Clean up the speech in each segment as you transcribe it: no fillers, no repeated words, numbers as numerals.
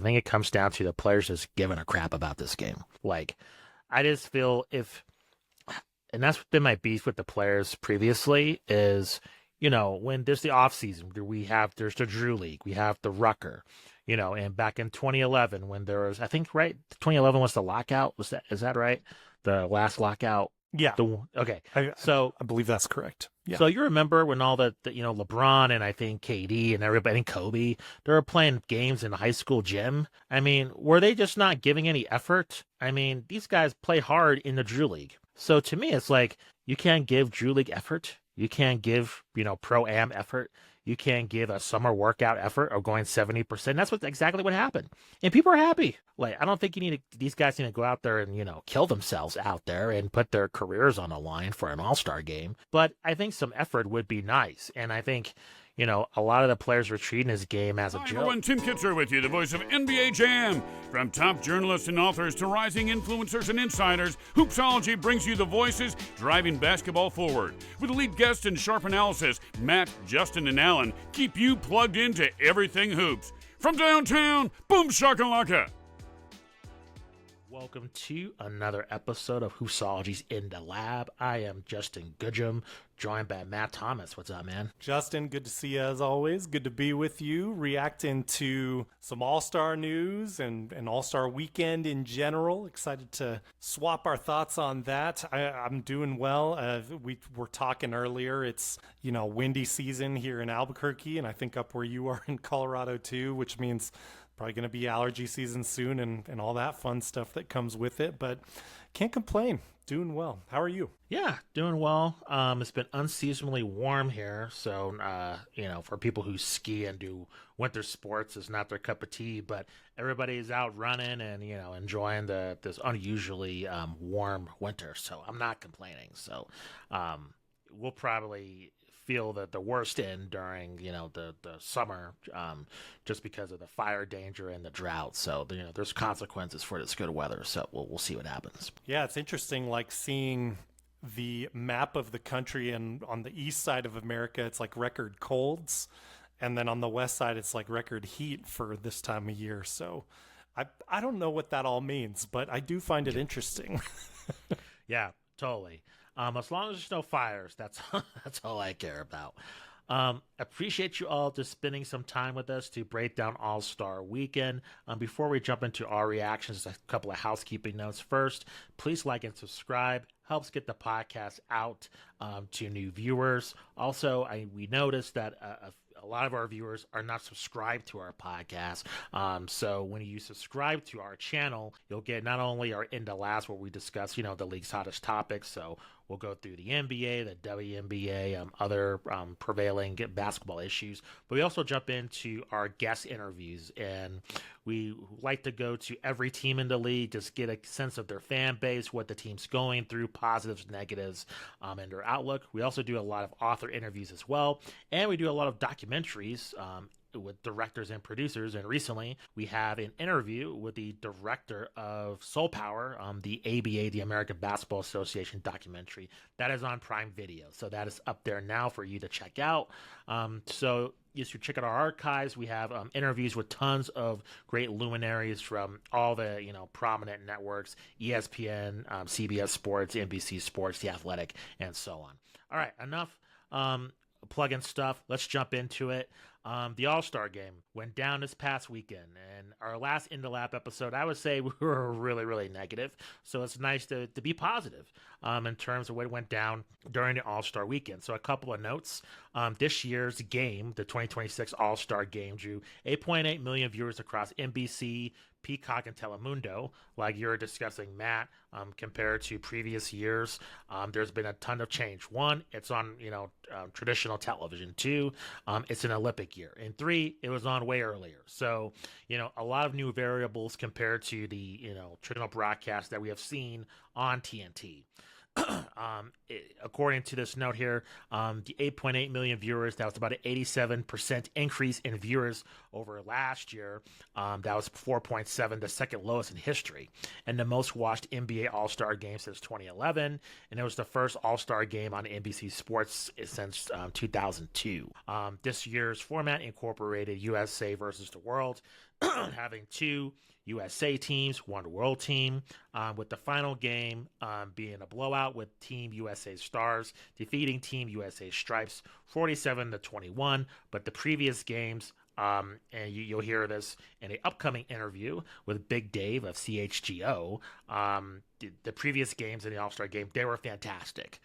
think it comes down to the players just giving a crap about this game. Like, I just feel and that's been my beef with the players previously is, when there's the off season, there's the Drew League, we have the Rucker, and back in 2011 when there was, I think, right, 2011 was the lockout. Is that right? The last lockout. Yeah. Okay. I believe that's correct. Yeah. So you remember when all the LeBron and I think KD and everybody and Kobe, they were playing games in the high school gym. I mean, were they just not giving any effort? I mean, these guys play hard in the Drew League. So to me, it's like you can't give Drew League effort. You can't give, pro-am effort. You can't give a summer workout effort of going 70%. That's exactly what happened. And people are happy. Like, I don't think these guys need to go out there and, kill themselves out there and put their careers on the line for an all-star game. But I think some effort would be nice. And I think, a lot of the players are treating this game as a joke. Everyone, Tim Kitzer with you, the voice of NBA Jam. From top journalists and authors to rising influencers and insiders, Hoopsology brings you the voices driving basketball forward. With elite guests and sharp analysis, Matt, Justin, and Alan keep you plugged into everything hoops. From downtown, boom shakalaka. Welcome to another episode of Hoopsology's In the Lab. I am Justin Goodrum, joined by Matt Thomas. What's up, man? Justin, good to see you as always. Good to be with you, reacting to some All-Star news and an All-Star weekend in general. Excited to swap our thoughts on that. I'm doing well. We were talking earlier. It's, windy season here in Albuquerque, and I think up where you are in Colorado too, which means probably going to be allergy season soon and all that fun stuff that comes with it, but can't complain. Doing well. How are you? Yeah, doing well. It's been unseasonably warm here, so for people who ski and do winter sports, it's not their cup of tea. But everybody's out running and enjoying this unusually warm winter. So I'm not complaining. So we'll probably feel the worst during the summer, just because of the fire danger and the drought. So there's consequences for this good weather. So we'll see what happens. Yeah, it's interesting, like seeing the map of the country, and on the east side of America, it's like record colds, and then on the west side, it's like record heat for this time of year. So I don't know what that all means, but I do find it interesting. Yeah, totally. As long as there's no fires, that's all I care about. Appreciate you all just spending some time with us to break down All-Star Weekend. Before we jump into our reactions, a couple of housekeeping notes. First, please like and subscribe. Helps get the podcast out to new viewers. Also, we noticed that a lot of our viewers are not subscribed to our podcast. So when you subscribe to our channel, you'll get not only our In the Last, where we discuss, the league's hottest topics. So we'll go through the NBA, the WNBA, other prevailing basketball issues. But we also jump into our guest interviews, and we like to go to every team in the league, just get a sense of their fan base, what the team's going through, positives, negatives, and their outlook. We also do a lot of author interviews as well, and we do a lot of documentaries with directors and producers. And recently we have an interview with the director of Soul Power, the ABA, the American Basketball Association documentary that is on Prime Video. So that is up there now for you to check out. So yes, you check out our archives. We have interviews with tons of great luminaries from all the prominent networks: ESPN, CBS Sports, NBC Sports, The Athletic, and so on. All right, enough plug-in stuff. Let's jump into it. The All-Star Game went down this past weekend, and our last In the Lab episode, I would say we were really, really negative. So it's nice to be positive in terms of what went down during the All-Star Weekend. So a couple of notes. This year's game, the 2026 All-Star Game, drew 8.8 million viewers across NBC, Peacock, and Telemundo, like you're discussing, Matt. Compared to previous years, there's been a ton of change. One, it's on traditional television. Two, it's an Olympic year. And three, it was on way earlier. So a lot of new variables compared to the traditional broadcast that we have seen on TNT. According to this note here, the 8.8 million viewers, that was about an 87% increase in viewers over last year. That was 4.7, the second lowest in history, and the most watched NBA All-Star game since 2011. And it was the first All-Star game on NBC Sports since 2002. This year's format incorporated USA versus the world, having 2 USA teams, 1 world team, with the final game being a blowout with Team USA Stars defeating Team USA Stripes 47-21. But the previous games, and you'll hear this in an upcoming interview with Big Dave of CHGO. The previous games in the All-Star game, they were fantastic,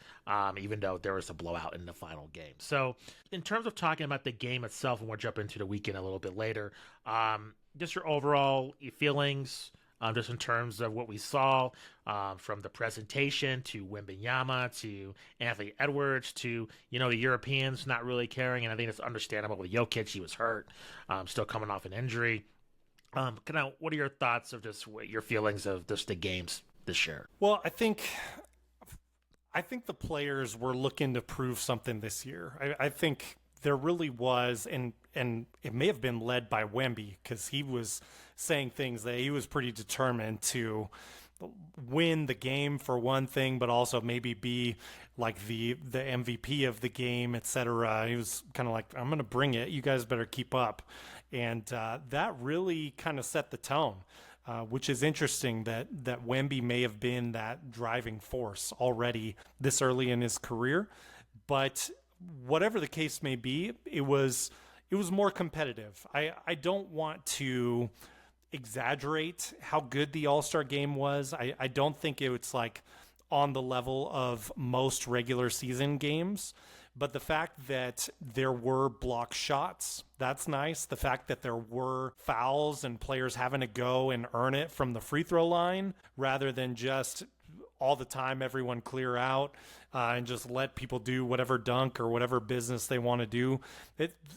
even though there was a blowout in the final game. So in terms of talking about the game itself, and we'll jump into the weekend a little bit later, just your overall feelings, just in terms of what we saw, from the presentation to Wembanyama to Anthony Edwards to, the Europeans not really caring. And I think it's understandable with Jokic. He was hurt, still coming off an injury. What are your thoughts of just your feelings of just the games this year? Well, I think the players were looking to prove something this year. I think there really was, and it may have been led by Wemby, because he was saying things that he was pretty determined to win the game for one thing, but also maybe be like the MVP of the game, etc. He was kind of like, I'm going to bring it. You guys better keep up. And that really kind of set the tone, which is interesting that Wemby may have been that driving force already this early in his career. But whatever the case may be, it was more competitive. I don't want to exaggerate how good the All-Star game was. I don't think it's like on the level of most regular season games, but the fact that there were block shots, that's nice. The fact that there were fouls and players having to go and earn it from the free throw line rather than just all the time everyone clear out and just let people do whatever dunk or whatever business they want to do.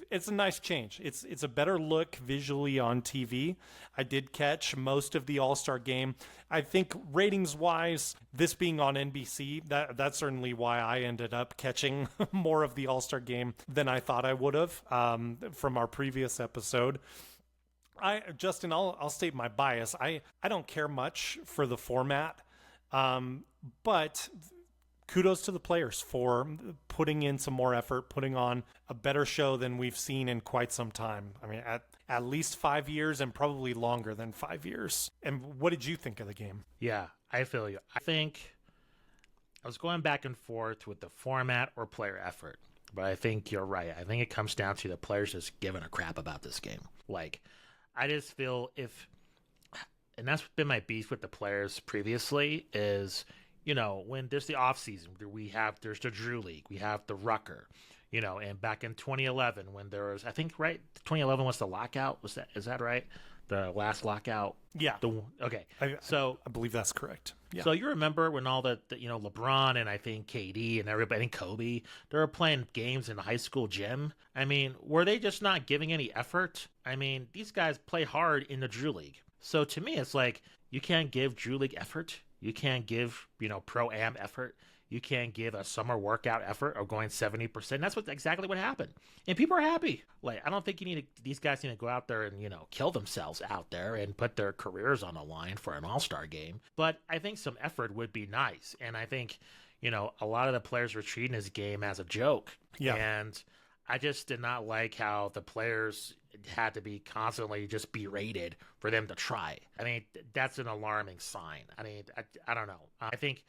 It's a nice change. It's a better look visually on TV. I did catch most of the All-Star game. I think ratings-wise, this being on NBC, that's certainly why I ended up catching more of the All-Star game than I thought I would have from our previous episode. Justin, I'll state my bias. I don't care much for the format. But kudos to the players for putting in some more effort, putting on a better show than we've seen in quite some time. I mean, at least 5 years and probably longer than 5 years. And what did you think of the game? Yeah, I feel you. I think I was going back and forth with the format or player effort, but I think you're right. I think it comes down to the players just giving a crap about this game. Like, I just feel and that's been my beef with the players previously is, when there's the off season, there's the Drew League, we have the Rucker, and back in 2011 when there was, I think, right, 2011 was the lockout. Is that right? The last lockout? Yeah. Okay. I believe that's correct. Yeah. So you remember when all the LeBron and I think KD and everybody and Kobe, they were playing games in the high school gym. I mean, were they just not giving any effort? I mean, these guys play hard in the Drew League. So to me, it's like, you can't give Drew League effort. You can't give, Pro-Am effort. You can't give a summer workout effort of going 70%. That's exactly what happened. And people are happy. Like, I don't think these guys need to go out there and, kill themselves out there and put their careers on the line for an All-Star game. But I think some effort would be nice. And I think, a lot of the players were treating this game as a joke. Yeah. And I just did not like how the players had to be constantly just berated for them to try. I mean, that's an alarming sign. I mean, I don't know. I think,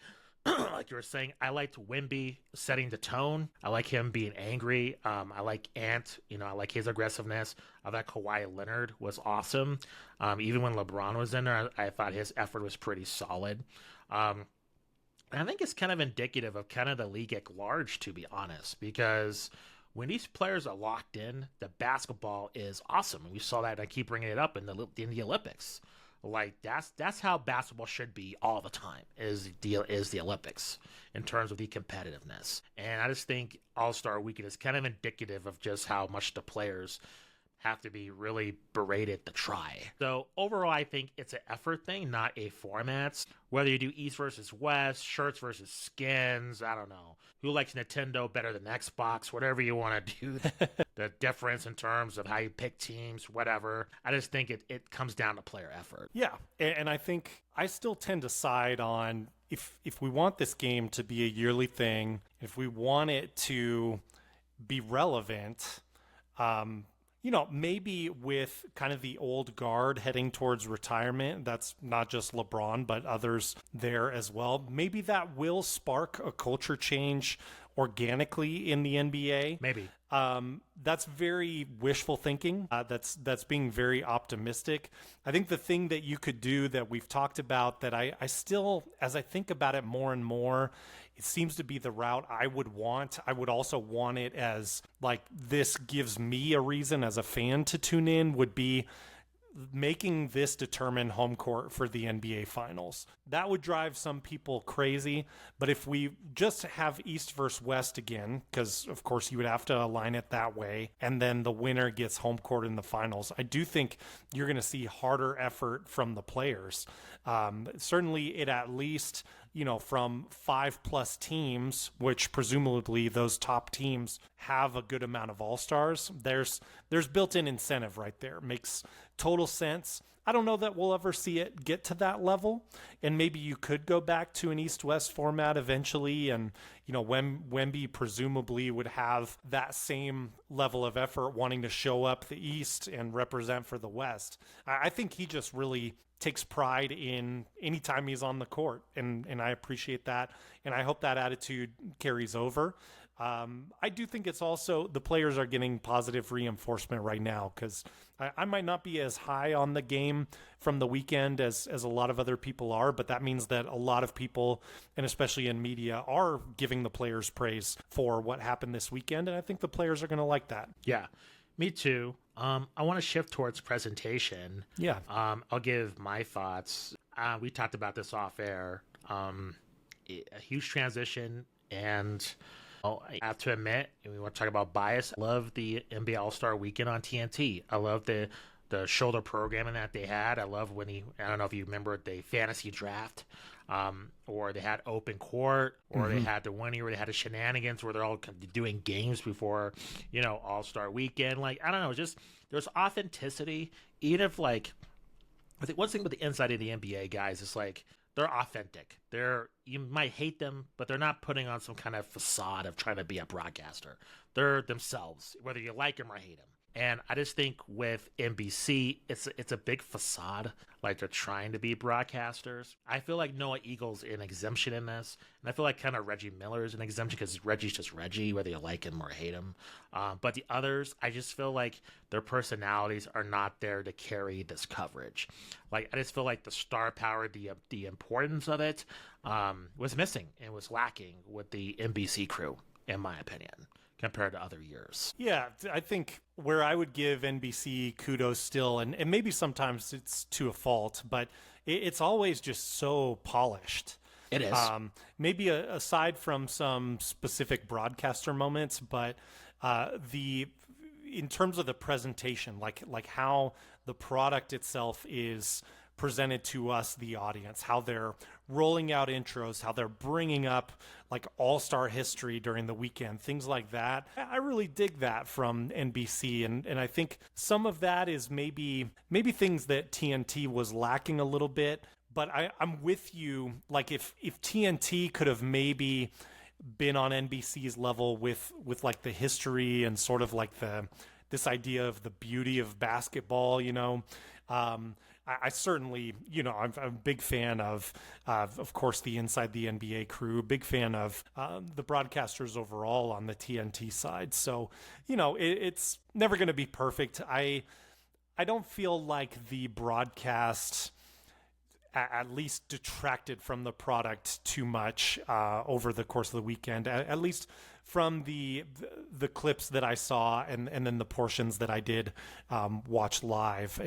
like you were saying, I liked Wemby setting the tone. I like him being angry. I like Ant. I like his aggressiveness. I thought Kawhi Leonard was awesome. Even when LeBron was in there, I thought his effort was pretty solid. And I think it's kind of indicative of kind of the league at large, to be honest, because when these players are locked in, the basketball is awesome. And we saw that, and I keep bringing it up in the Olympics. Like, that's how basketball should be all the time, is the Olympics in terms of the competitiveness. And I just think All-Star Weekend is kind of indicative of just how much the players have to be really berated to try. So overall, I think it's an effort thing, not a format. Whether you do East versus West, shirts versus skins, I don't know. Who likes Nintendo better than Xbox? Whatever you want to do. The difference in terms of how you pick teams, whatever. I just think it comes down to player effort. Yeah, and I think I still tend to side on if we want this game to be a yearly thing, if we want it to be relevant, maybe with kind of the old guard heading towards retirement, that's not just LeBron, but others there as well. Maybe that will spark a culture change organically in the NBA. Maybe. That's very wishful thinking. That's being very optimistic. I think the thing that you could do that we've talked about that I still, as I think about it more and more, it seems to be the route I would want. I would also want it as like, this gives me a reason as a fan to tune in, would be making this determine home court for the NBA Finals. That would drive some people crazy. But if we just have East versus West again, because of course you would have to align it that way, and then the winner gets home court in the finals, I do think you're going to see harder effort from the players. Certainly it at least, from 5+ teams, which presumably those top teams have a good amount of all-stars, there's built-in incentive right there. Makes total sense. I don't know that we'll ever see it get to that level, and maybe you could go back to an East-West format eventually, and Wemby presumably would have that same level of effort wanting to show up the East and represent for the West. I think he just really takes pride in any time he's on the court, and I appreciate that, and I hope that attitude carries over. I do think it's also the players are getting positive reinforcement right now, because I might not be as high on the game from the weekend as a lot of other people are, but that means that a lot of people, and especially in media, are giving the players praise for what happened this weekend, and I think the players are going to like that. Yeah, me too. I want to shift towards presentation. Yeah. I'll give my thoughts. We talked about this off air. A huge transition, and I have to admit, we want to talk about bias. I love the NBA All-Star Weekend on TNT. I love the shoulder programming that they had. I love when I don't know if you remember the fantasy draft, or they had open court, or they had the one year where they had the shenanigans where they're all doing games before, All-Star Weekend. Like, I don't know, just there's authenticity. Even if, like, I think one thing with the inside of the NBA guys is like, they're authentic. You might hate them, but they're not putting on some kind of facade of trying to be a broadcaster. They're themselves, whether you like them or hate them. And I just think with NBC, it's a big facade, like they're trying to be broadcasters. I feel like Noah Eagle's an exemption in this, and I feel like kind of Reggie Miller is an exemption because Reggie's just Reggie, whether you like him or hate him. But the others, I just feel like their personalities are not there to carry this coverage. Like, I just feel like the star power, the importance of it, was missing and was lacking with the NBC crew, in my opinion, compared to other years. Yeah, I think where I would give NBC kudos still, and maybe sometimes it's to a fault, but it's always just so polished. It is. Maybe aside from some specific broadcaster moments, but in terms of the presentation, like how the product itself is presented to us, the audience, how they're rolling out intros, how they're bringing up like all-star history during the weekend, things like that. I really dig that from NBC, and I think some of that is maybe things that TNT was lacking a little bit, but I'm with you. Like, if TNT could have maybe been on NBC's level with like the history and sort of like this idea of the beauty of basketball, I certainly, I'm a big fan of course, the Inside the NBA crew, big fan of the broadcasters overall on the TNT side. So, it's never going to be perfect. I don't feel like the broadcast at least detracted from the product too much over the course of the weekend, at least from the clips that I saw and then the portions that I did watch live.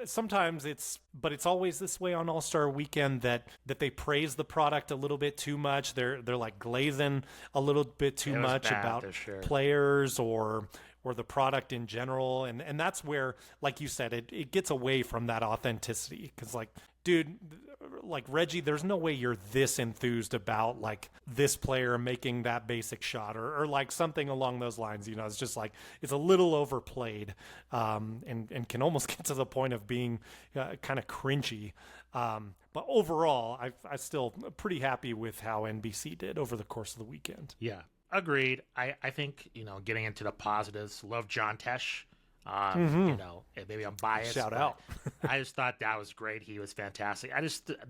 Sometimes it's always this way on All-Star Weekend that they praise the product a little bit too much. They're like glazing a little bit too much about players or the product in general. And that's where, like you said, it gets away from that authenticity. Because, like, dude, like Reggie, there's no way you're this enthused about like this player making that basic shot or like something along those lines. It's just like, it's a little overplayed and can almost get to the point of being kind of cringy. But overall, I'm still pretty happy with how NBC did over the course of the weekend. Yeah, agreed. I think, getting into the positives, love John Tesh. You know, and maybe I'm biased. Shout out. I just thought that was great. He was fantastic.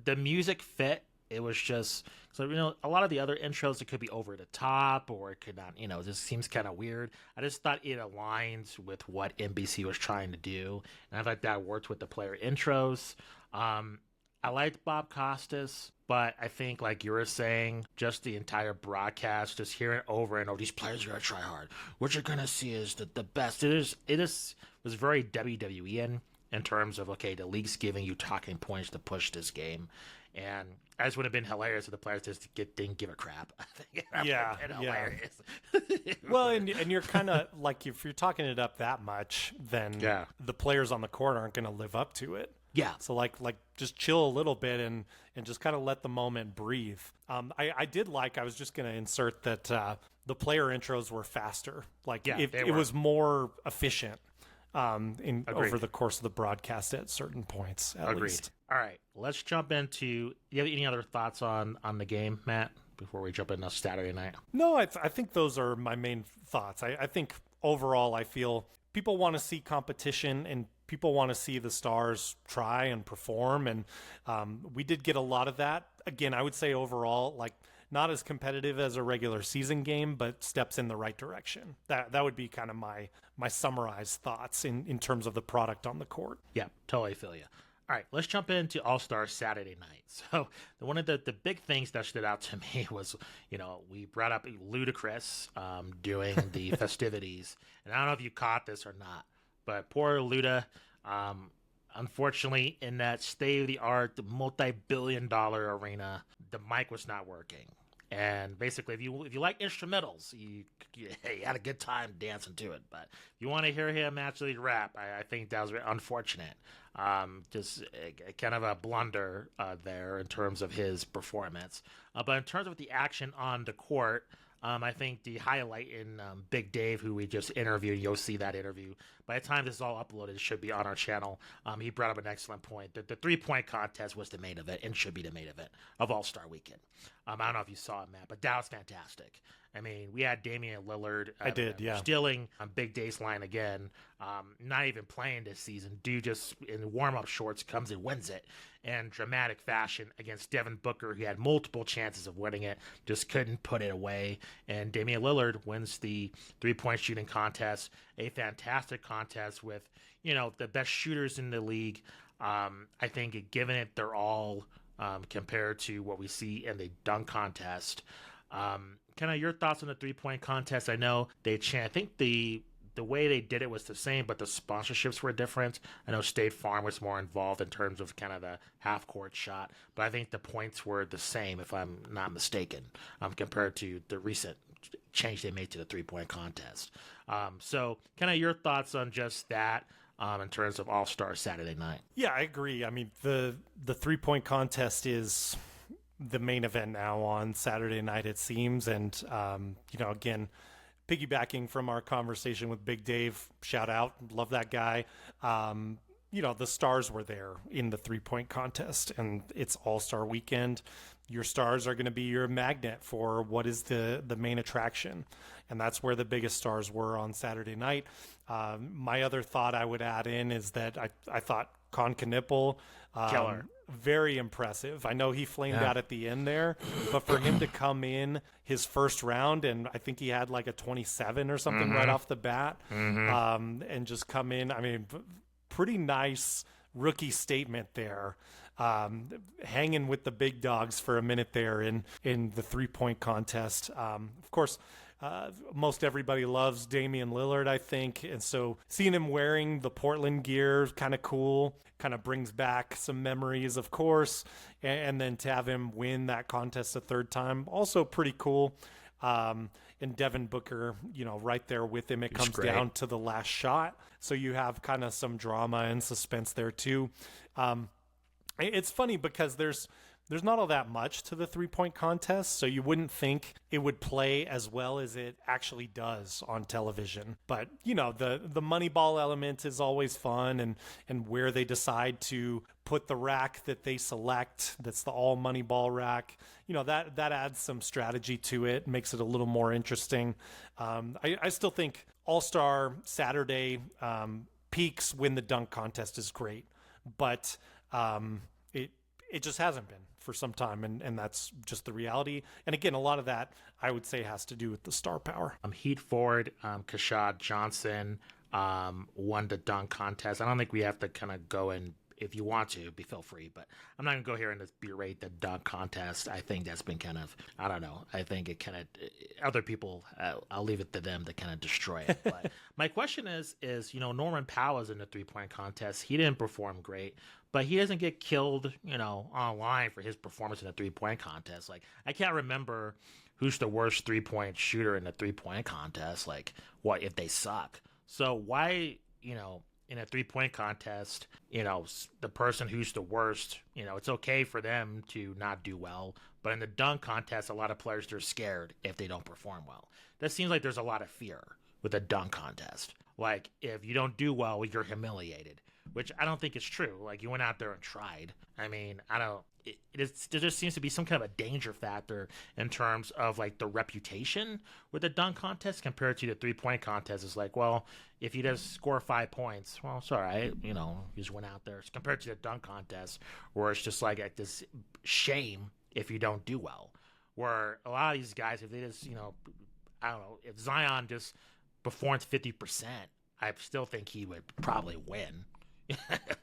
The music fit. It was just, so, you know, a lot of the other intros, it could be over the top or it could not, you know, it just seems kind of weird. I just thought it aligns with what NBC was trying to do. And I thought that worked with the player intros. I liked Bob Costas, but I think, like you were saying, just the entire broadcast, just hearing over and over, these players are going to try hard. What you're going to see is the best. It was very WWE in terms of, okay, the league's giving you talking points to push this game. And I just would have been hilarious if the players just didn't give a crap. I think Yeah. hilarious. Well, and you're kind of like, if you're talking it up that much, then the players on the court aren't going to live up to it. Yeah. So like just chill a little bit and just kind of let the moment breathe. I was just going to insert that the player intros were faster. Like it was more efficient over the course of the broadcast at certain points, at least. All right, let's jump into, do you have any other thoughts on the game, Matt, before we jump into Saturday night? No, I think those are my main thoughts. I think overall I feel people want to see competition and people want to see the stars try and perform. And we did get a lot of that. Again, I would say overall, like, not as competitive as a regular season game, but steps in the right direction. That would be kind of my summarized thoughts in terms of the product on the court. Yeah, totally feel you. All right, let's jump into All-Star Saturday night. So one of the big things that stood out to me was, you know, we brought up Ludacris doing the festivities. And I don't know if you caught this or not, but poor Luda, unfortunately, in that state-of-the-art, multi-billion-dollar arena, the mic was not working. And basically, if you like instrumentals, you had a good time dancing to it. But if you want to hear him actually rap, I think that was unfortunate. Just kind of a blunder there in terms of his performance. But in terms of the action on the court, I think the highlight in Big Dave, who we just interviewed, you'll see that interview. By the time this is all uploaded, it should be on our channel. He brought up an excellent point. The three-point contest was the main event and should be the main event of All-Star Weekend. I don't know if you saw it, Matt, but that was fantastic. I mean, we had Damian Lillard. Stealing Big Dave's line again. Not even playing this season. Dude just in warm-up shorts comes and wins it in dramatic fashion against Devin Booker. He had multiple chances of winning it, just couldn't put it away. And Damian Lillard wins the three-point shooting contest. A fantastic contest with, you know, the best shooters in the league. I think given it their all compared to what we see in the dunk contest. Kind of your thoughts on the three-point contest? I know I think the way they did it was the same, but the sponsorships were different. I know State Farm was more involved in terms of kind of the half-court shot, but I think the points were the same, if I'm not mistaken, compared to the recent change they made to the three-point contest. So kind of your thoughts on just that in terms of All-Star Saturday night? Yeah, I agree. I mean, the three-point contest is the main event now on Saturday night, it seems. And, you know, again, piggybacking from our conversation with Big Dave, shout out, love that guy. You know, the stars were there in the three-point contest, and it's All-Star Weekend. Your stars are going to be your magnet for what is the main attraction. And that's where the biggest stars were on Saturday night. My other thought I would add in is that I thought Con Knipple, killer. Very impressive. I know he flamed out at the end there, but for him to come in his first round, and I think he had like a 27 or something right off the bat, and just come in, I mean, pretty nice rookie statement there. Hanging with the big dogs for a minute there in the three-point contest. Of course, most everybody loves Damian Lillard, I think. And so seeing him wearing the Portland gear, kind of cool, kind of brings back some memories, of course. And then to have him win that contest a third time, also pretty cool. And Devin Booker, you know, right there with him. It comes down to the last shot. So you have kind of some drama and suspense there too. It's funny because there's not all that much to the three-point contest, so you wouldn't think it would play as well as it actually does on television. But, you know, the Moneyball element is always fun, and where they decide to put the rack that they select, that's the all Moneyball rack, you know, that adds some strategy to it, makes it a little more interesting. I still think All-Star Saturday, peaks when the dunk contest is great, but it just hasn't been for some time, and that's just the reality. And again, a lot of that I would say has to do with the star power. Heat forward, Kashad Johnson won the dunk contest. I don't think we have to kind of go in. If you want to, feel free, but I'm not going to go here and just berate the dunk contest. I think that's been kind of, I don't know. I think it kind of, other people, I'll leave it to them to kind of destroy it. But my question is, Norman Powell is in the 3-point contest. He didn't perform great, but he doesn't get killed, online for his performance in the 3-point contest. Like, I can't remember who's the worst 3-point shooter in the 3-point contest. Like, what if they suck? So why, in a 3-point contest, the person who's the worst, it's okay for them to not do well. But in the dunk contest, a lot of players, they're scared if they don't perform well. That seems like there's a lot of fear with a dunk contest. Like, if you don't do well, you're humiliated, which I don't think is true. Like, you went out there and tried. I mean, there just seems to be some kind of a danger factor in terms of like the reputation with the dunk contest compared to the 3-point contest. It's like, well, if you just score 5 points, well, it's all right. You just went out there. It's compared to the dunk contest where it's just like this shame if you don't do well. Where a lot of these guys, if they just, I don't know, if Zion just performs 50%, I still think he would probably win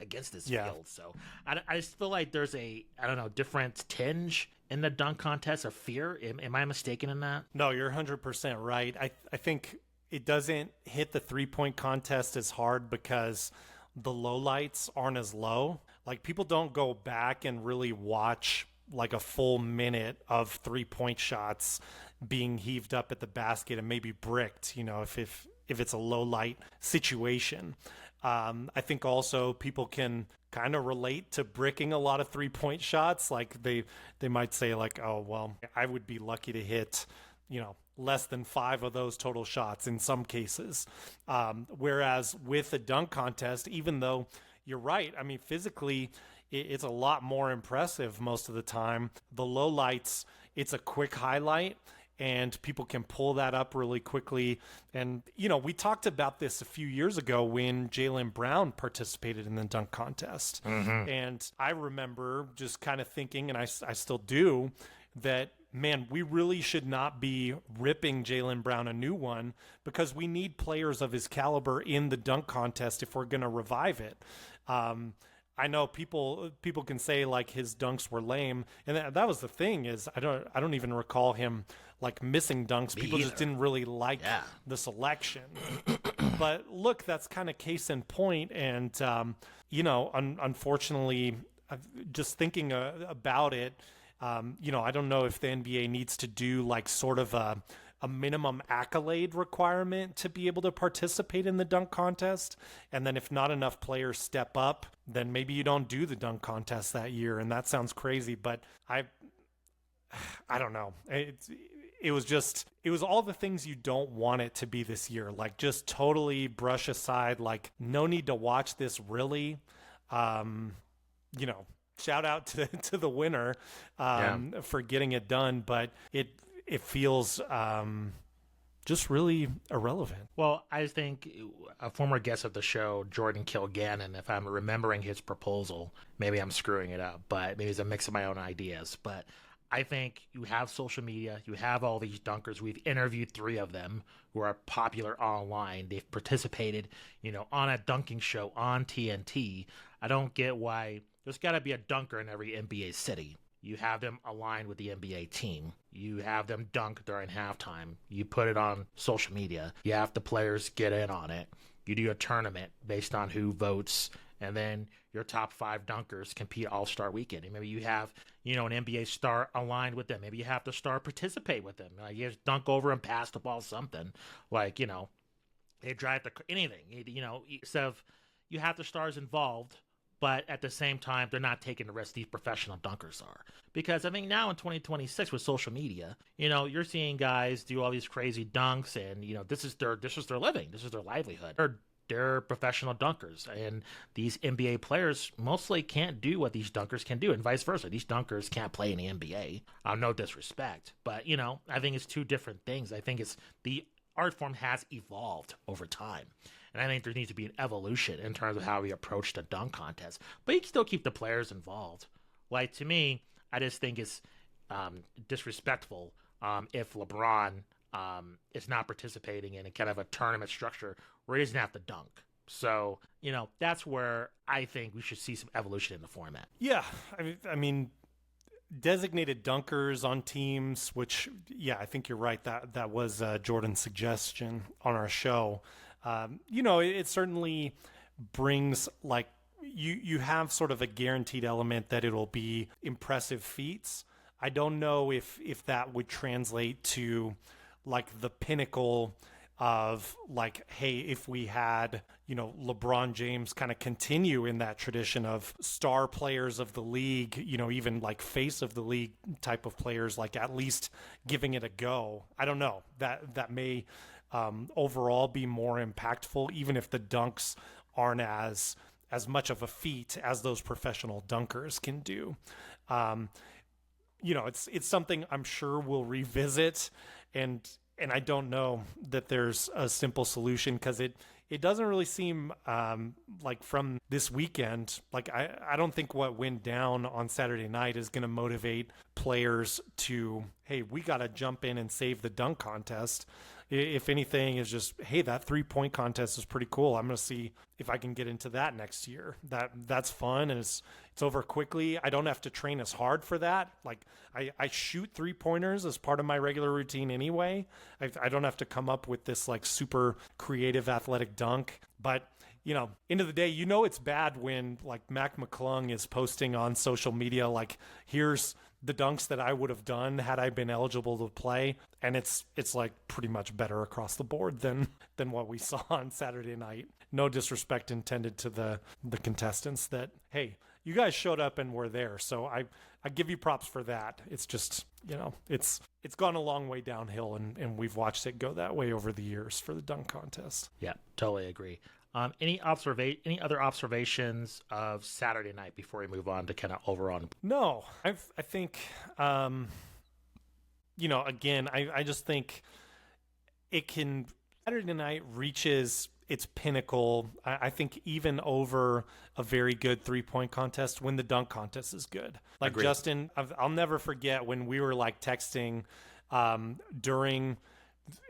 against this field. So I just feel like there's a, I don't know, different tinge in the dunk contest of fear. Am I mistaken in that? No, you're 100% right. I think it doesn't hit the 3-point contest as hard because the lowlights aren't as low. Like, people don't go back and really watch like a full minute of 3-point shots being heaved up at the basket and maybe bricked, if it's a low light situation. I think also people can kind of relate to bricking a lot of 3-point shots. Like, they might say like, oh, well, I would be lucky to hit, less than 5 of those total shots in some cases. Whereas with a dunk contest, even though you're right, I mean, physically it's a lot more impressive most of the time. The lowlights, it's a quick highlight, and people can pull that up really quickly. And, we talked about this a few years ago when Jaylen Brown participated in the dunk contest. Mm-hmm. And I remember just kind of thinking, and I still do, that, man, we really should not be ripping Jaylen Brown a new one because we need players of his caliber in the dunk contest if we're going to revive it. I know people can say like his dunks were lame, and that was the thing is I don't even recall him like missing dunks. People just didn't really like the selection. But look, that's kind of case in point, and unfortunately, just thinking about it, I don't know if the NBA needs to do like sort of a minimum accolade requirement to be able to participate in the dunk contest. And then if not enough players step up, then maybe you don't do the dunk contest that year. And that sounds crazy, but I don't know. It was all the things you don't want it to be this year. Like, just totally brush aside, like, no need to watch this really. Shout out to the winner for getting it done, but it feels just really irrelevant. Well, I think a former guest of the show, Jordan Kilgannon, if I'm remembering his proposal, maybe I'm screwing it up, but maybe it's a mix of my own ideas. But I think you have social media, you have all these dunkers. We've interviewed 3 of them who are popular online. They've participated, on a dunking show on TNT. I don't get why there's got to be a dunker in every NBA city. You have them aligned with the NBA team. You have them dunk during halftime. You put it on social media. You have the players get in on it. You do a tournament based on who votes, and then your top 5 dunkers compete All-Star Weekend. And maybe you have, an NBA star aligned with them. Maybe you have the star participate with them. You just dunk over and pass the ball, something. Like, they drive anything. Instead of you have the stars involved, but at the same time, they're not taking the risk these professional dunkers are. Because I think now in 2026 with social media, you're seeing guys do all these crazy dunks, and this is their living, this is their livelihood. They're professional dunkers, and these NBA players mostly can't do what these dunkers can do, and vice versa. These dunkers can't play in the NBA. No disrespect, but I think it's 2 different things. I think it's the art form has evolved over time. And I think there needs to be an evolution in terms of how we approach the dunk contest. But you can still keep the players involved. Like, to me, I just think it's disrespectful if LeBron is not participating in a kind of a tournament structure where he doesn't have to dunk. So, that's where I think we should see some evolution in the format. Yeah, I mean, designated dunkers on teams, which, I think you're right. That was Jordan's suggestion on our show. It certainly brings, like, you have sort of a guaranteed element that it'll be impressive feats. I don't know if that would translate to, like, the pinnacle of, like, hey, if we had, LeBron James kind of continue in that tradition of star players of the league, even like face of the league type of players, like at least giving it a go. I don't know. That may overall be more impactful, even if the dunks aren't as much of a feat as those professional dunkers can do. It's something I'm sure we'll revisit, and I don't know that there's a simple solution, because it doesn't really seem like from this weekend, like I don't think what went down on Saturday night is going to motivate players to, hey, we got to jump in and save the dunk contest. If anything, is just, hey, that 3-point contest is pretty cool. I'm going to see if I can get into that next year. That's fun, and it's over quickly. I don't have to train as hard for that. Like, I shoot 3-pointers as part of my regular routine anyway. I don't have to come up with this like super creative athletic dunk. But end of the day, it's bad when like Mac McClung is posting on social media, like, here's the dunks that I would have done had I been eligible to play. And it's like pretty much better across the board than what we saw on Saturday night. No disrespect intended to the contestants that, hey, you guys showed up and were there. So I give you props for that. It's just, it's gone a long way downhill, and we've watched it go that way over the years for the dunk contest. Yeah, totally agree. Any other observations of Saturday night before we move on to kind of overall? No, I think, again, I just think Saturday night reaches its pinnacle, I think, even over a very good 3-point contest when the dunk contest is good. Like, agreed. Justin, I'll never forget when we were like texting during,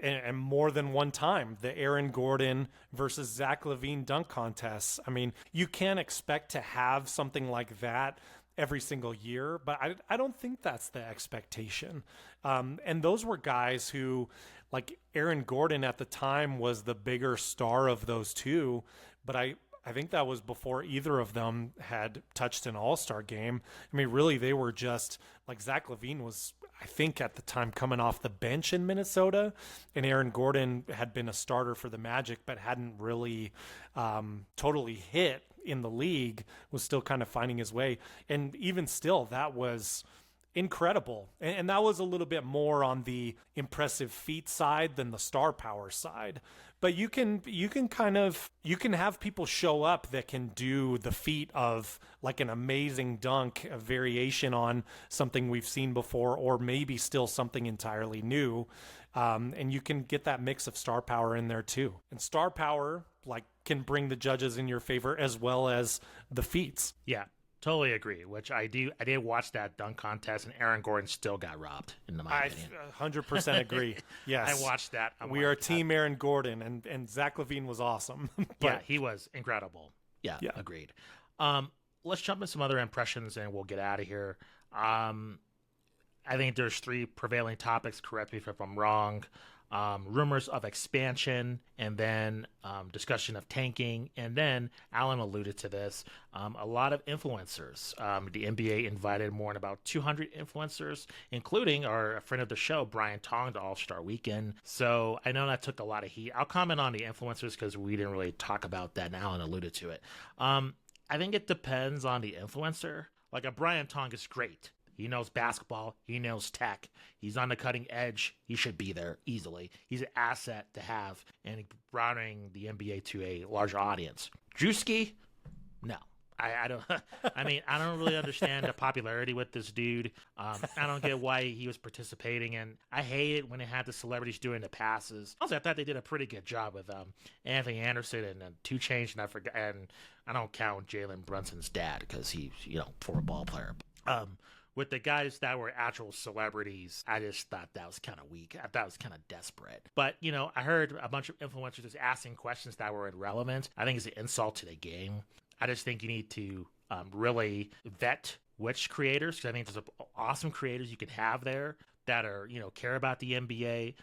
and more than one time, the Aaron Gordon versus Zach LaVine dunk contests. I mean, you can't expect to have something like that every single year, but I don't think that's the expectation. And those were guys who, like, Aaron Gordon at the time was the bigger star of those two, but I think that was before either of them had touched an all-star game. I mean, really, they were just, like, Zach LaVine was, I think, at the time coming off the bench in Minnesota, and Aaron Gordon had been a starter for the Magic, but hadn't really totally hit in the league, was still kind of finding his way. And even still, that was incredible. And that was a little bit more on the impressive feat side than the star power side. But you can have people show up that can do the feat of like an amazing dunk, a variation on something we've seen before, or maybe still something entirely new. And you can get that mix of star power in there too. And star power, like, can bring the judges in your favor as well as the feats. Yeah. Totally agree, which I did watch that dunk contest, and Aaron Gordon still got robbed, in my opinion. I 100% agree. Yes. I watched that. We are team Aaron Gordon, and Zach LaVine was awesome. Yeah, he was incredible. Yeah, agreed. Let's jump in some other impressions, and we'll get out of here. I think there's 3 prevailing topics. Correct me if I'm wrong. Rumors of expansion, and then discussion of tanking, and then Alan alluded to this, a lot of influencers. The NBA invited more than about 200 influencers, including our friend of the show, Brian Tong, to All-Star Weekend. So I know that took a lot of heat. I'll comment on the influencers because we didn't really talk about that, and Alan alluded to it. I think it depends on the influencer. Like, a Brian Tong is great. He knows basketball. He knows tech. He's on the cutting edge. He should be there easily. He's an asset to have and broadening the NBA to a larger audience. Drewski? No. I don't. I mean, I don't really understand the popularity with this dude. I don't get why he was participating, and I hate it when they had the celebrities doing the passes. Also, I thought they did a pretty good job with Anthony Anderson and 2 Chainz, and I don't count Jalen Brunson's dad because he's former ball player. With the guys that were actual celebrities, I just thought that was kind of weak. I thought it was kind of desperate. But, I heard a bunch of influencers just asking questions that were irrelevant. I think it's an insult to the game. I just think you need to really vet which creators, because I think there's awesome creators you could have there that are, care about the NBA,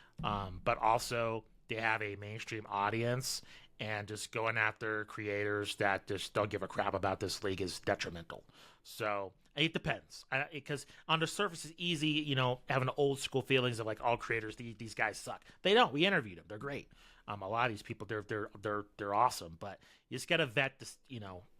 but also they have a mainstream audience, and just going after creators that just don't give a crap about this league is detrimental. So it depends, because on the surface it's easy, having old school feelings of like all creators, these guys suck. They don't. We interviewed them. They're great. A lot of these people, they're awesome, but you just gotta vet this,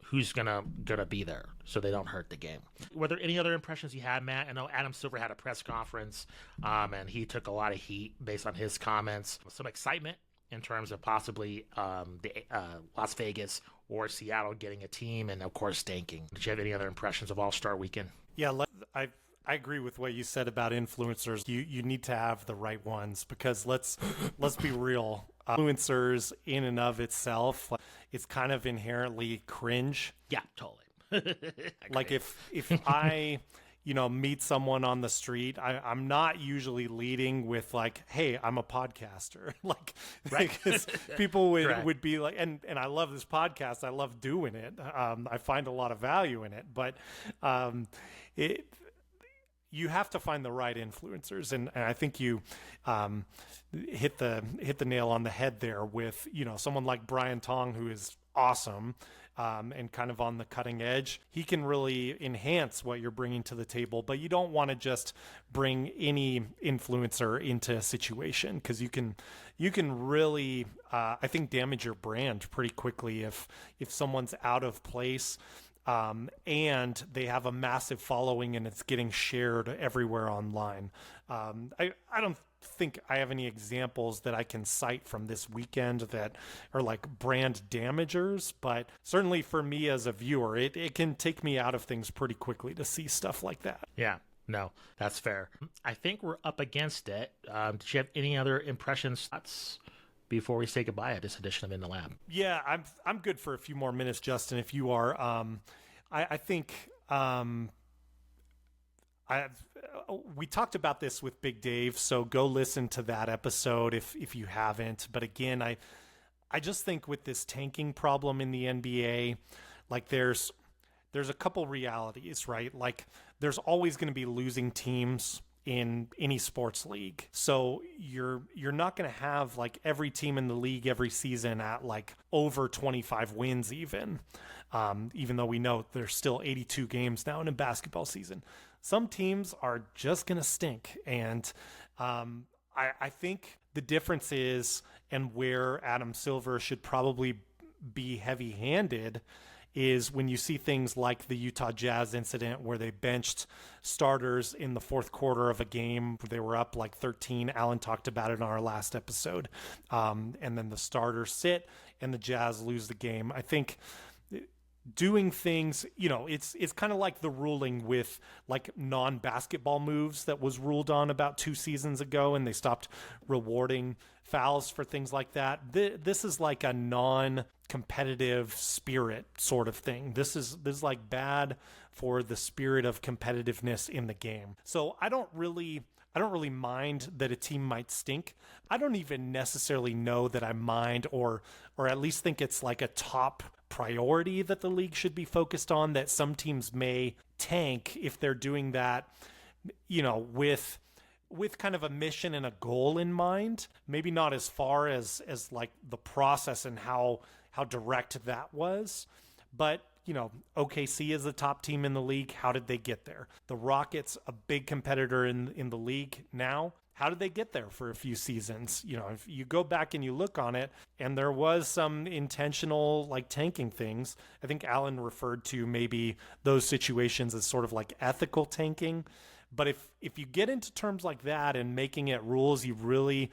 who's gonna be there so they don't hurt the game. Were there any other impressions you had, Matt? I know Adam Silver had a press conference, and he took a lot of heat based on his comments. Some excitement in terms of possibly the Las Vegas or Seattle getting a team, and of course tanking. Did you have any other impressions of All-Star Weekend? Yeah, I agree with what you said about influencers. You need to have the right ones, because let's be real. Influencers in and of itself, it's kind of inherently cringe. Yeah, totally. Like if I meet someone on the street, I'm not usually leading with like, hey, I'm a podcaster. Like, right. Because people would be like, and I love this podcast. I love doing it. I find a lot of value in it, but you have to find the right influencers. And I think you hit the nail on the head there with, someone like Brian Tong, who is awesome. And kind of on the cutting edge. He can really enhance what you're bringing to the table, but you don't want to just bring any influencer into a situation, because you can really, I think, damage your brand pretty quickly if someone's out of place, and they have a massive following and it's getting shared everywhere online. I don't think I have any examples that I can cite from this weekend that are like brand damagers, but certainly for me as a viewer, it can take me out of things pretty quickly to see stuff like that. Yeah, no, that's fair. I think we're up against it. Did you have any other impressions, thoughts before we say goodbye at this edition of In the Lab? Yeah, I'm good for a few more minutes, Justin, if you are. I think we talked about this with Big Dave, so go listen to that episode if you haven't. But again, I just think with this tanking problem in the NBA, like there's a couple realities, right? Like there's always going to be losing teams in any sports league. So you're not going to have like every team in the league every season at like over 25 wins even though we know there's still 82 games now in a basketball season. Some teams are just going to stink. And I think the difference is, and where Adam Silver should probably be heavy-handed, is when you see things like the Utah Jazz incident where they benched starters in the fourth quarter of a game. They were up like 13. Alan talked about it on our last episode. And then the starters sit and the Jazz lose the game. I think doing things, it's kind of like the ruling with like non-basketball moves that was ruled on about 2 seasons ago, and they stopped rewarding fouls for things like that. This is like a non-competitive spirit sort of thing. This is like bad for the spirit of competitiveness in the game. So I don't really mind that a team might stink. I don't even necessarily know that I mind or at least think it's like a top priority that the league should be focused on, that some teams may tank if they're doing that, with kind of a mission and a goal in mind. Maybe not as far as like the process and how direct that was, but OKC is the top team in the league. How did they get there? The Rockets, a big competitor in the league now. How did they get there for a few seasons? If you go back and you look on it, and there was some intentional like tanking things. I think Alan referred to maybe those situations as sort of like ethical tanking. But if you get into terms like that and making it rules you really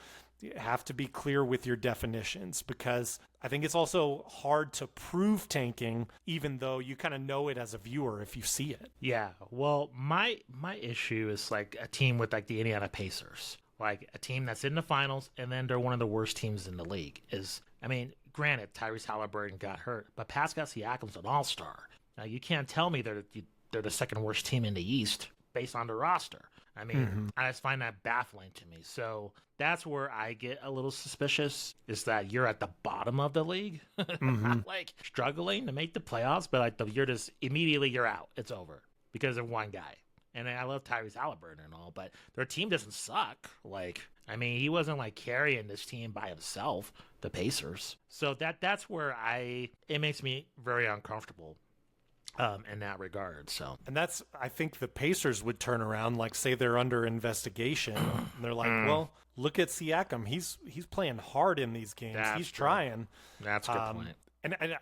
have to be clear with your definitions, because I think it's also hard to prove tanking, even though you kind of know it as a viewer if you see it. Yeah, well, my issue is like a team with like the Indiana Pacers, like a team that's in the finals, and then they're one of the worst teams in the league. I mean, granted, Tyrese Halliburton got hurt, but Pascal Siakam's an all-star. Now, you can't tell me they're the second worst team in the East based on the roster. I mean, I just find that baffling to me. So that's where I get a little suspicious, is that you're at the bottom of the league, not like struggling to make the playoffs, but like you're just immediately you're out. It's over because of one guy. And I love Tyrese Halliburton and all, but their team doesn't suck. Like, I mean, he wasn't like carrying this team by himself, the Pacers. So that's where it makes me very uncomfortable. In that regard. So, and that's, I think the Pacers would turn around, like say they're under investigation, and they're like, well, look at Siakam. He's playing hard in these games. He's trying. That's a good point. And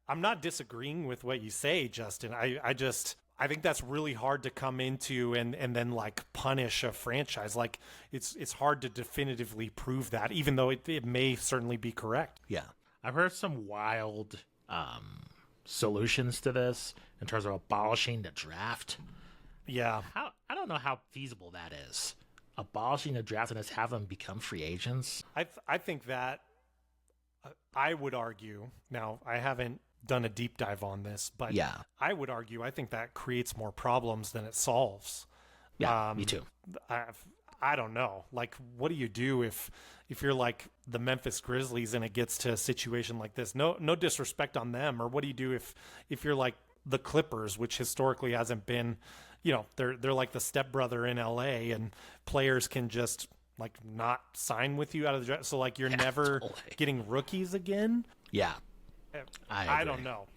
I'm not disagreeing with what you say, Justin. I think that's really hard to come into and then like punish a franchise. Like it's hard to definitively prove that, even though it may certainly be correct. Yeah. I've heard some wild solutions to this in terms of abolishing the draft. Yeah. I don't know how feasible that is. Abolishing the draft and just have them become free agents. I think that I would argue, now I haven't done a deep dive on this, but yeah, I would argue I think that creates more problems than it solves. Yeah, me too. I don't know. Like, what do you do if you're like the Memphis Grizzlies and it gets to a situation like this? No disrespect on them. Or what do you do if you're like the Clippers, which historically hasn't been, they're like the stepbrother in LA, and players can just like not sign with you out of the draft. So like you're never getting rookies again. Yeah. I don't know.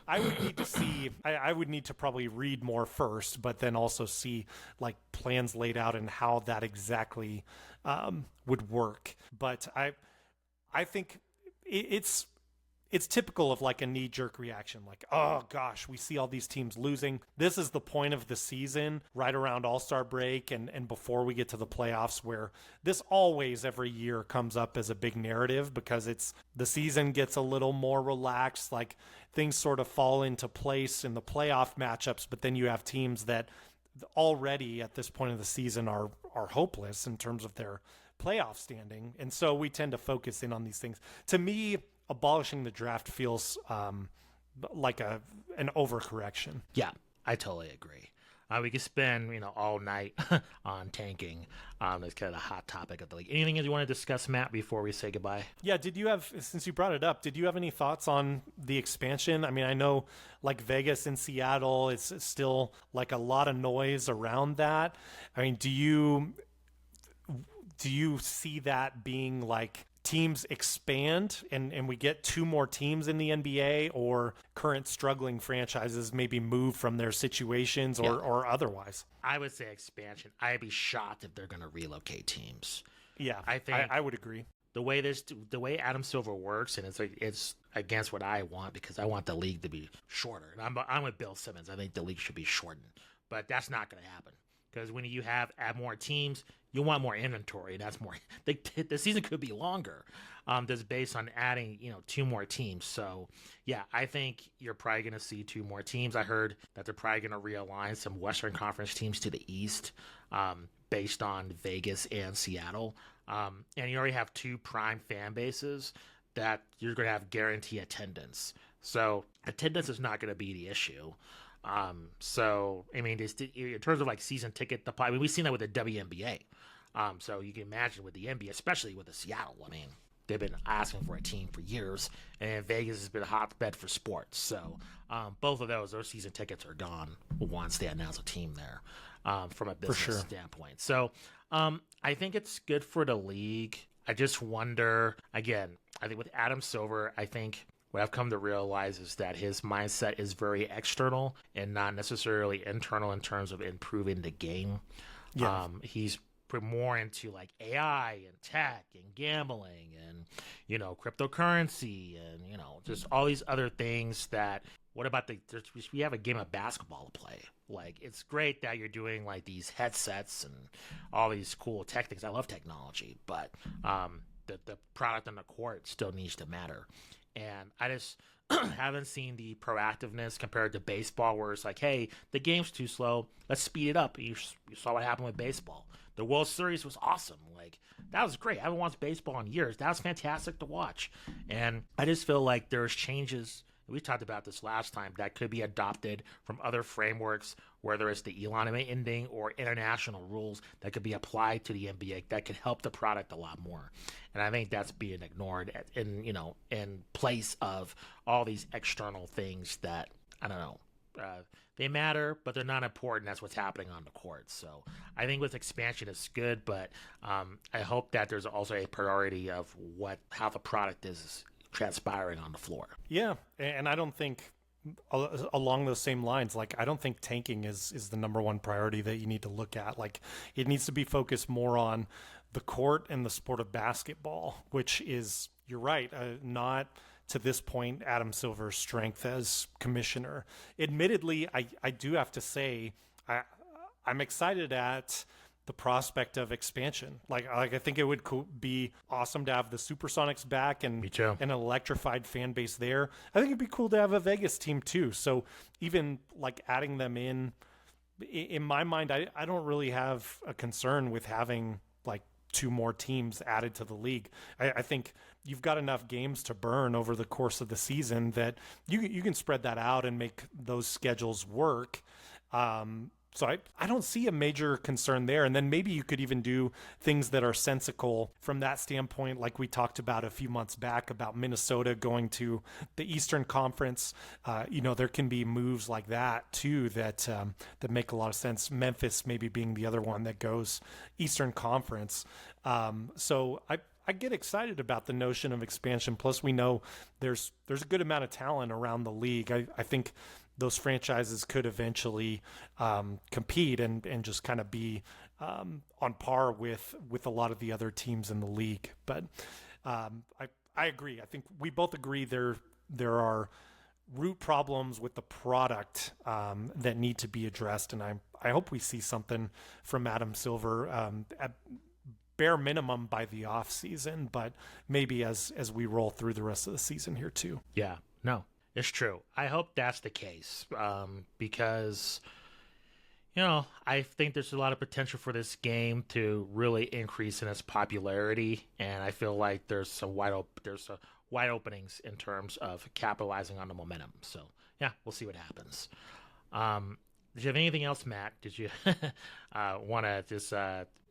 I would need to see. I would need to probably read more first, but then also see like plans laid out and how that exactly would work. But I think it's typical of like a knee-jerk reaction, like, oh gosh, we see all these teams losing. This is the point of the season, right around All-Star break and before we get to the playoffs, where this always every year comes up as a big narrative, because the season gets a little more relaxed, like things sort of fall into place in the playoff matchups, but then you have teams that already at this point of the season are hopeless in terms of their playoff standing. And so we tend to focus in on these things. To me, abolishing the draft feels like an overcorrection. Yeah, I totally agree. We could spend all night on tanking. It's kind of a hot topic of the league. Anything you want to discuss, Matt, before we say goodbye? Yeah, since you brought it up, did you have any thoughts on the expansion? I mean, I know like Vegas and Seattle, it's still like a lot of noise around that. I mean, do you see that being like teams expand and we get two more teams in the NBA, or current struggling franchises maybe move from their situations or otherwise? I would say expansion. I'd be shocked if they're going to relocate teams. Yeah, I think I would agree. The way Adam Silver works, and it's against what I want, because I want the league to be shorter. And I'm with Bill Simmons. I think the league should be shortened, but that's not going to happen, because when you add more teams, you want more inventory, and that's more. The season could be longer, just based on adding two more teams. So yeah, I think you're probably going to see two more teams. I heard that they're probably going to realign some Western Conference teams to the East, based on Vegas and Seattle. And you already have two prime fan bases that you're going to have guarantee attendance. So attendance is not going to be the issue. So I mean, in terms of like season ticket, we've seen that with the WNBA. So you can imagine with the NBA, especially with the Seattle. I mean, they've been asking for a team for years, and Vegas has been a hotbed for sports. So both of those season tickets are gone once they announce a team there, from a business standpoint. So I think it's good for the league. I just wonder, again, I think with Adam Silver, I think what I've come to realize is that his mindset is very external and not necessarily internal in terms of improving the game. Yeah. He's more into like AI and tech and gambling and cryptocurrency and just all these other things that what about we have a game of basketball to play. Like, it's great that you're doing like these headsets and all these cool tech things. I love technology, but the product on the court still needs to matter. And I just haven't seen the proactiveness compared to baseball, where it's like, hey, the game's too slow, let's speed it up. You saw what happened with baseball. The World Series was awesome. Like, that was great. I haven't watched baseball in years. That was fantastic to watch. And I just feel like there's changes. We talked about this last time, that could be adopted from other frameworks, whether it's the elongated ending or international rules that could be applied to the NBA that could help the product a lot more. And I think that's being ignored in place of all these external things that, I don't know, they matter, but they're not important. That's what's happening on the court. So I think with expansion it's good, but I hope that there's also a priority of how the product is transpiring on the floor. Yeah, and I don't think along those same lines, like, I don't think tanking is the number one priority that you need to look at. Like, it needs to be focused more on the court and the sport of basketball, which is, you're right, not to this point Adam Silver's strength as commissioner. Admittedly, I do have to say I'm excited at the prospect of expansion. Like I think it would be awesome to have the Supersonics back and an electrified fan base there. I think it'd be cool to have a Vegas team too. So even like adding them in my mind, I don't really have a concern with having like 2 more teams added to the league. I think you've got enough games to burn over the course of the season that you can spread that out and make those schedules work. So I don't see a major concern there. And then maybe you could even do things that are sensical from that standpoint, like we talked about a few months back about Minnesota going to the Eastern Conference. There can be moves like that too that make a lot of sense. Memphis maybe being the other one that goes Eastern Conference. So I get excited about the notion of expansion. Plus, we know there's a good amount of talent around the league. I think those franchises could eventually compete and just kind of be on par with a lot of the other teams in the league. But I agree. I think we both agree there are root problems with the product that need to be addressed, and I hope we see something from Adam Silver at bare minimum by the off season, but maybe as we roll through the rest of the season here too. Yeah, no, it's true. I hope that's the case because, I think there's a lot of potential for this game to really increase in its popularity, and I feel like there's some wide openings in terms of capitalizing on the momentum. So yeah, we'll see what happens. Did you have anything else, Matt? Did you want to just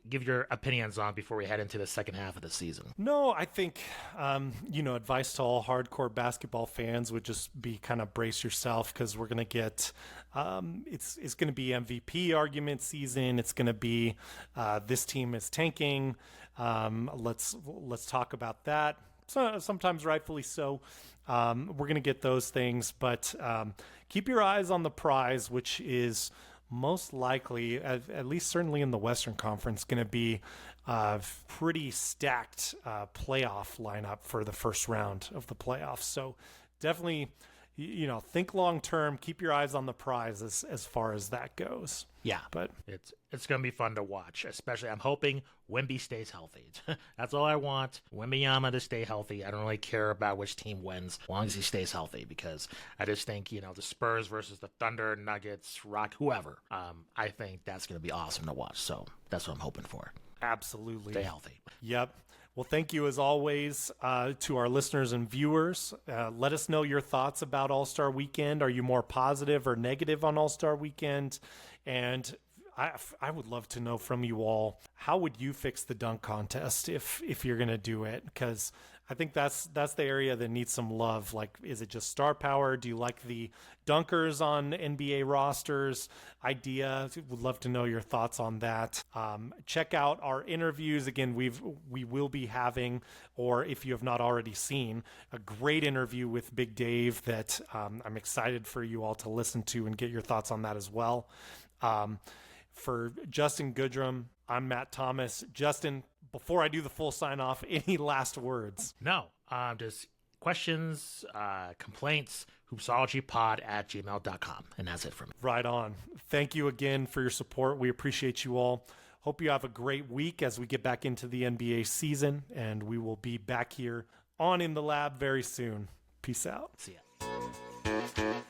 give your opinions on before we head into the second half of the season? No, I think, advice to all hardcore basketball fans would just be kind of brace yourself, because we're going to get, it's going to be MVP argument season. It's going to be, this team is tanking. Let's talk about that. So, sometimes rightfully so. We're going to get those things, but keep your eyes on the prize, which is most likely, at least certainly in the Western Conference, going to be a pretty stacked playoff lineup for the first round of the playoffs. So definitely, think long term. Keep your eyes on the prize as far as that goes. Yeah, but it's going to be fun to watch. Especially, I'm hoping Wemby stays healthy. That's all I want. Wembanyama to stay healthy. I don't really care about which team wins, as long as he stays healthy. Because I just think the Spurs versus the Thunder, Nuggets, Rock, whoever. I think that's going to be awesome to watch. So that's what I'm hoping for. Absolutely, stay healthy. Yep. Well, thank you as always to our listeners and viewers. Let us know your thoughts about All-Star Weekend. Are you more positive or negative on All-Star Weekend? And I would love to know from you all, how would you fix the dunk contest if you're going to do it? Because I think that's the area that needs some love. Like, is it just star power? Do you like the dunkers on NBA rosters idea? Would love to know your thoughts on that. Check out our interviews. Again, we will be having, or if you have not already seen, a great interview with Big Dave that I'm excited for you all to listen to and get your thoughts on that as well. For Justin Goodrum, I'm Matt Thomas. Justin, before I do the full sign off, any last words? No, just questions, complaints, hoopsologypod@gmail.com. And that's it from me. Right on. Thank you again for your support. We appreciate you all. Hope you have a great week as we get back into the NBA season, and we will be back here on In the Lab very soon. Peace out. See ya.